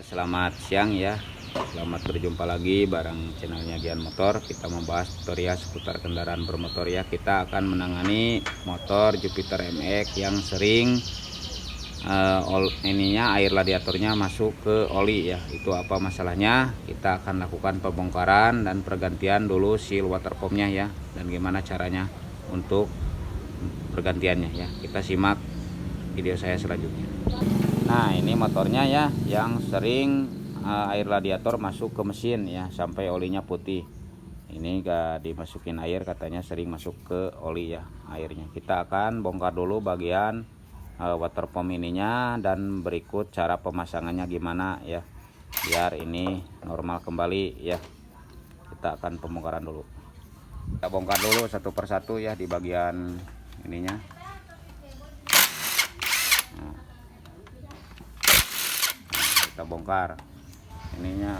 Selamat siang ya. Selamat berjumpa lagi bareng channelnya Gian Motor. Kita membahas tutorial seputar kendaraan bermotor ya. Kita akan menangani motor Jupiter MX yang sering air radiatornya masuk ke oli ya. Itu apa masalahnya? Kita akan lakukan pembongkaran dan pergantian dulu seal water pumpnya ya. Dan gimana caranya untuk pergantiannya ya. Kita simak video saya selanjutnya. Nah, ini motornya ya yang sering air radiator masuk ke mesin ya sampai olinya putih. Ini gak dimasukin air, katanya sering masuk ke oli ya airnya. Kita akan bongkar dulu bagian water pump ininya dan berikut cara pemasangannya gimana ya biar ini normal kembali ya. Kita akan pembongkaran dulu. Kita bongkar dulu satu persatu ya di bagian ininya. Kita bongkar ininya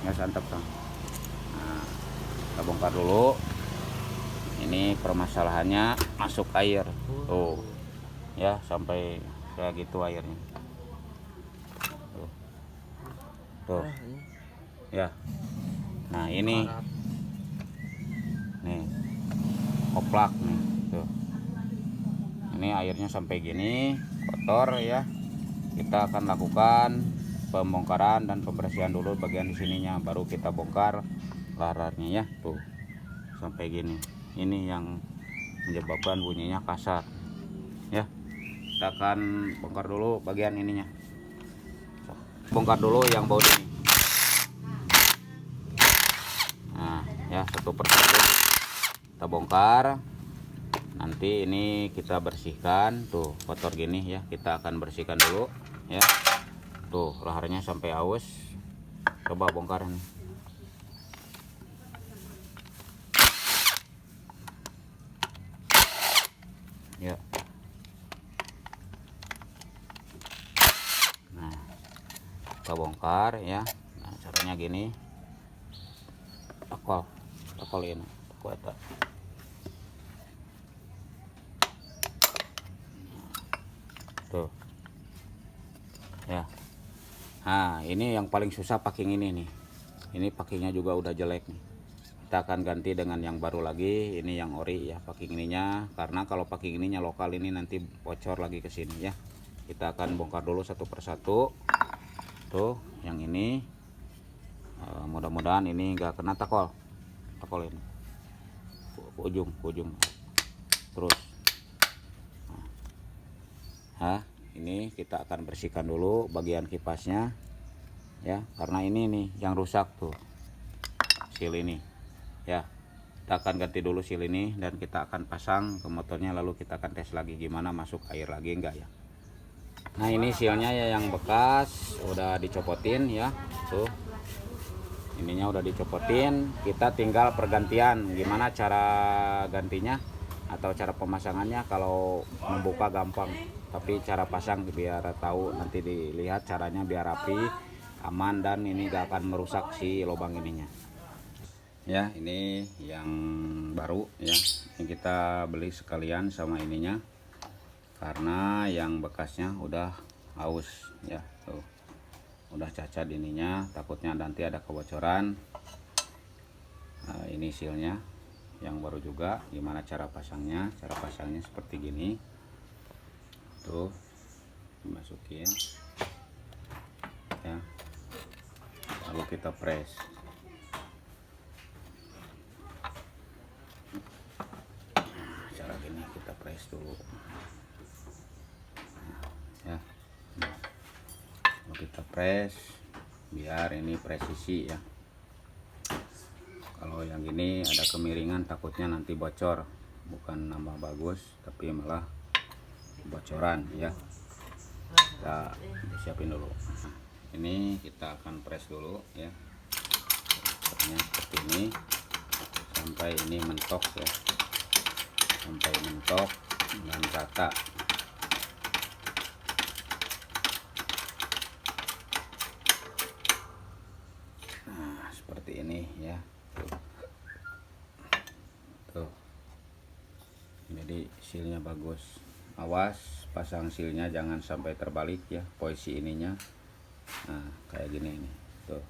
nggak santap kan. Nah, kita bongkar dulu. Ini permasalahannya masuk air tuh ya, sampai kayak gitu airnya tuh ya. Nah ini nih oplak nih tuh, ini airnya sampai gini kotor ya. Kita akan lakukan pembongkaran dan pembersihan dulu bagian di sininya, baru kita bongkar lararnya ya. Tuh sampai gini, ini yang menyebabkan bunyinya kasar ya. Kita akan bongkar dulu bagian ininya. Bongkar dulu yang baut ini. Nah ya, satu persatu kita bongkar. Nanti ini kita bersihkan tuh kotor gini ya. Kita akan bersihkan dulu ya. Tuh laharnya sampai aus. Coba bongkar nih. Ya. Nah, kita bongkar ya. Nah, caranya gini. Takol ini. Kuat. Tuh ya. Nah ini yang paling susah packing ini nih. Ini packingnya juga udah jelek nih. Kita akan ganti dengan yang baru lagi. Ini yang ori ya packing ininya, karena kalau packing ininya lokal ini nanti bocor lagi ke sini ya. Kita akan bongkar dulu satu persatu. Tuh yang ini mudah-mudahan ini enggak kena takol ini ke ujung terus. Nah, ini kita akan bersihkan dulu bagian kipasnya ya, karena ini nih yang rusak tuh seal ini ya. Kita akan ganti dulu seal ini dan kita akan pasang ke motornya, lalu kita akan tes lagi gimana masuk air lagi enggak ya. Nah ini sealnya ya yang bekas udah dicopotin ya tuh, ininya udah dicopotin. Kita tinggal pergantian, gimana cara gantinya atau cara pemasangannya. Kalau membuka gampang, tapi cara pasang biar tahu, nanti dilihat caranya biar rapi, aman, dan ini gak akan merusak si lubang ininya ya. Ini yang baru ya, ini kita beli sekalian sama ininya, karena yang bekasnya udah aus ya. Tuh udah cacat ininya, takutnya nanti ada kebocoran. Nah, ini sealnya yang baru juga. Gimana cara pasangnya? Cara pasangnya seperti gini tuh, dimasukin ya, lalu kita press. Nah, cara gini kita press dulu ya. Lalu kita press biar ini presisi ya. Kalau yang ini ada kemiringan, takutnya nanti bocor, bukan nambah bagus tapi malah bocoran ya. Kita siapin dulu. Nah, ini kita akan press dulu ya, seperti ini sampai ini mentok ya, sampai mentok dan rata. Nah seperti ini ya. Tuh jadi sealnya bagus. awas pasang silnya jangan sampai terbalik ya posisi ininya. Nah kayak gini nih tuh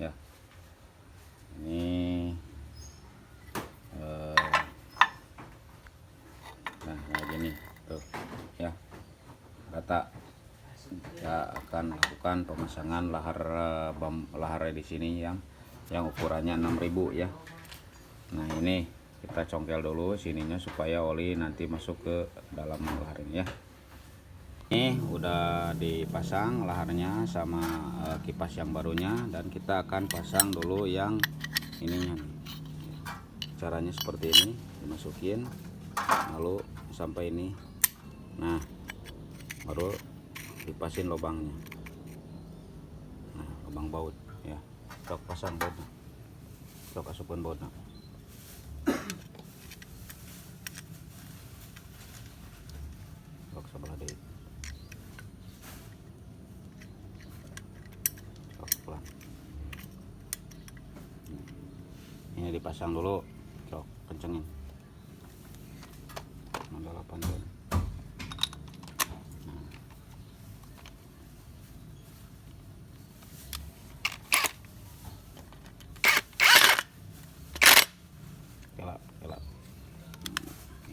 ya, ini nah kayak gini tuh ya, rata. Kita akan lakukan pemasangan lahar di sini yang ukurannya 6000 ya. Nah ini kita congkel dulu sininya supaya oli nanti masuk ke dalam lahar ini ya. Ini udah dipasang laharnya sama kipas yang barunya, dan kita akan pasang dulu yang ininya. Caranya seperti ini, dimasukin lalu sampai ini. Nah baru dipasin lubangnya. Nah lubang baut ya, sok pasang bautnya, sok asupkan bautnya. Sok sebelah deh, sok pelan. Ini dipasang dulu, sok kencengin. Mandala panjang.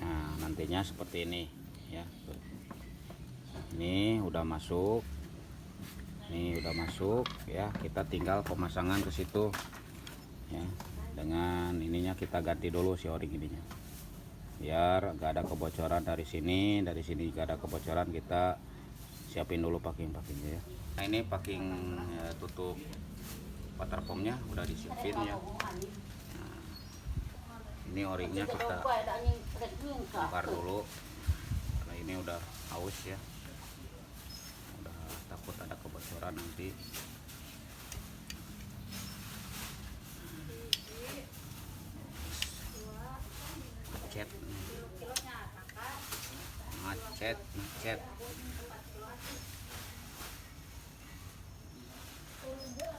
Nah nantinya seperti ini ya. Ini udah masuk, ya. Kita tinggal pemasangan ke situ ya. Dengan ininya kita ganti dulu si o-ring ininya biar gak ada kebocoran dari sini gak ada kebocoran. Kita siapin dulu packing-packingnya ya. Nah ini packing tutup waterfoamnya udah disiapin ya. Ini o-ringnya kita bongkar dulu karena ini udah haus ya, udah takut ada kebocoran nanti. Macet.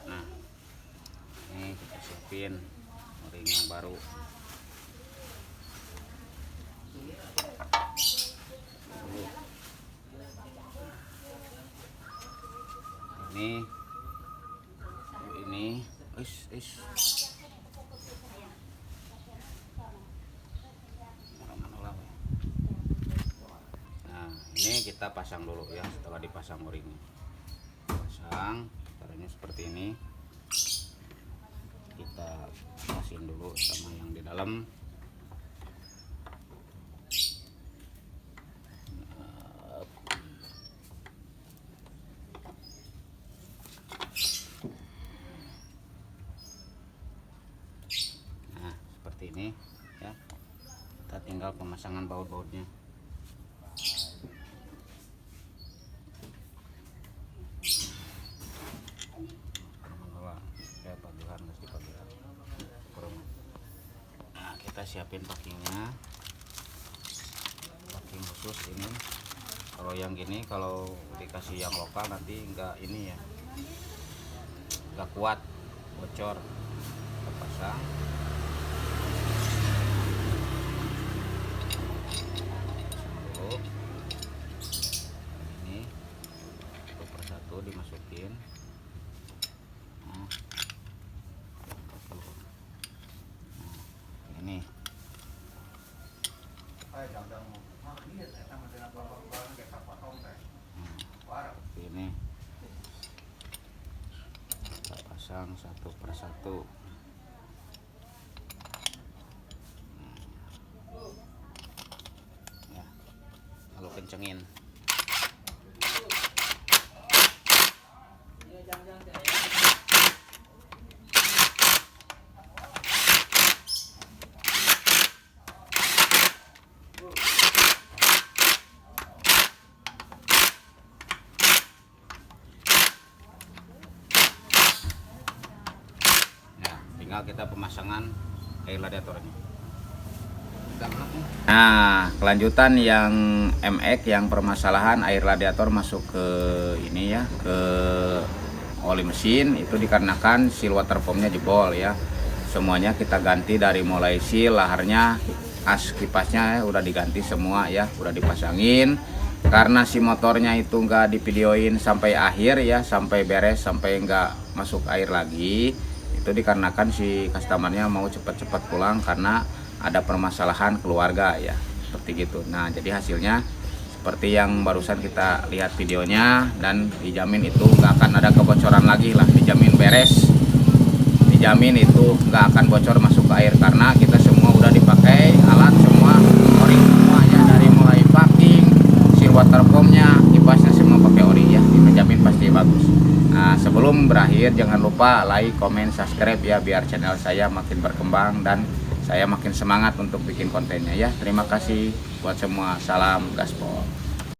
Nah ini kita siapin o-ring yang baru. Ini nah ini kita pasang dulu ya. Setelah dipasang o-ringnya, pasang caranya seperti ini. Kita pasin dulu sama yang di dalam. Ini ya, kita tinggal pemasangan baut-bautnya. Nah kita siapin packingnya, packing khusus ini. Kalau yang gini kalau dikasih yang lokal nanti enggak ini ya, enggak kuat, bocor. Kita pasang. Dimasukin. Nah, ini ini kita pasang satu persatu. Ya, lalu kencengin. Tinggal kita pemasangan air radiatornya. Nah kelanjutan yang MX yang permasalahan air radiator masuk ke ini ya, ke oli mesin, itu dikarenakan seal waterfoamnya jebol ya. Semuanya kita ganti dari mulai seal laharnya as kipasnya udah diganti semua ya, udah dipasangin. Karena si motornya itu nggak divideoin sampai akhir ya, sampai beres, sampai nggak masuk air lagi, itu dikarenakan si customernya mau cepat-cepat pulang karena ada permasalahan keluarga ya, seperti gitu. Nah jadi hasilnya seperti yang barusan kita lihat videonya, dan dijamin itu nggak akan ada kebocoran lagi lah, dijamin beres, dijamin itu nggak akan bocor masuk ke air karena kita semua udah dipakai alat semua ori semua ya, dari mulai packing, si waterfoamnya, kipasnya semua pakai ori ya, dijamin pasti bagus. Nah sebelum berakhir jangan lupa like, comment, subscribe ya, biar channel saya makin berkembang dan saya makin semangat untuk bikin kontennya ya. Terima kasih buat semua, salam gaspol.